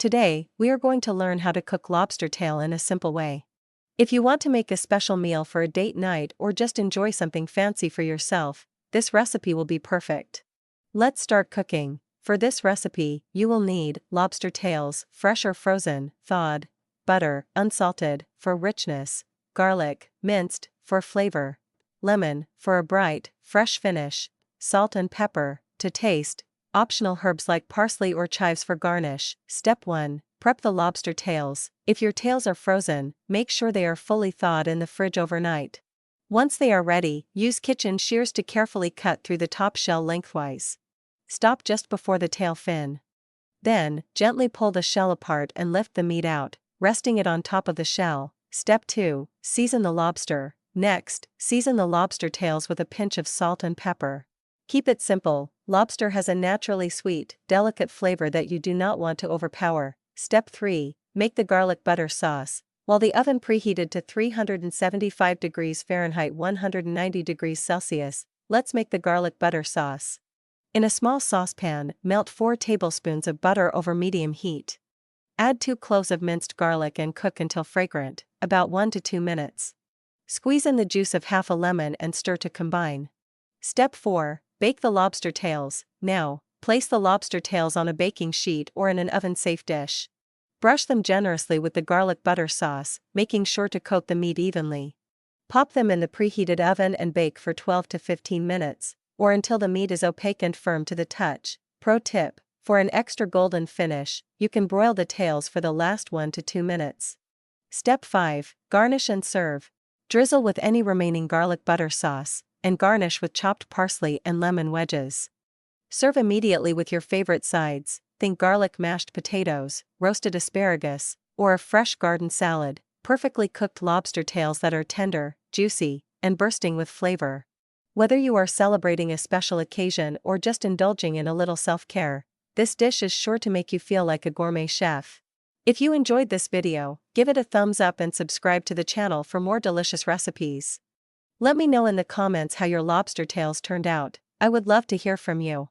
Today, we are going to learn how to cook lobster tail in a simple way. If you want to make a special meal for a date night or just enjoy something fancy for yourself, this recipe will be perfect. Let's start cooking. For this recipe, you will need lobster tails, fresh or frozen, thawed, butter, unsalted, for richness, garlic, minced, for flavor, lemon, for a bright, fresh finish, salt and pepper, to taste, optional herbs like parsley or chives for garnish. Step 1. Prep the lobster tails. If your tails are frozen, make sure they are fully thawed in the fridge overnight. Once they are ready, use kitchen shears to carefully cut through the top shell lengthwise. Stop just before the tail fin. Then, gently pull the shell apart and lift the meat out, resting it on top of the shell. Step 2. Season the lobster. Next, season the lobster tails with a pinch of salt and pepper. Keep it simple. Lobster has a naturally sweet, delicate flavor that you do not want to overpower. Step 3. Make the garlic butter sauce. While the oven preheated to 375 degrees Fahrenheit 190 degrees Celsius, let's make the garlic butter sauce. In a small saucepan, melt 4 tablespoons of butter over medium heat. Add 2 cloves of minced garlic and cook until fragrant, about 1 to 2 minutes. Squeeze in the juice of half a lemon and stir to combine. Step 4. Bake the lobster tails. Now, place the lobster tails on a baking sheet or in an oven-safe dish. Brush them generously with the garlic butter sauce, making sure to coat the meat evenly. Pop them in the preheated oven and bake for 12 to 15 minutes, or until the meat is opaque and firm to the touch. Pro tip: for an extra golden finish, you can broil the tails for the last 1 to 2 minutes. Step 5. Garnish and serve. Drizzle with any remaining garlic butter sauce, and garnish with chopped parsley and lemon wedges. Serve immediately with your favorite sides. Think garlic mashed potatoes, roasted asparagus, or a fresh garden salad. Perfectly cooked lobster tails that are tender, juicy, and bursting with flavor. Whether you are celebrating a special occasion or just indulging in a little self-care, this dish is sure to make you feel like a gourmet chef. If you enjoyed this video, give it a thumbs up and subscribe to the channel for more delicious recipes. Let me know in the comments how your lobster tails turned out. I would love to hear from you.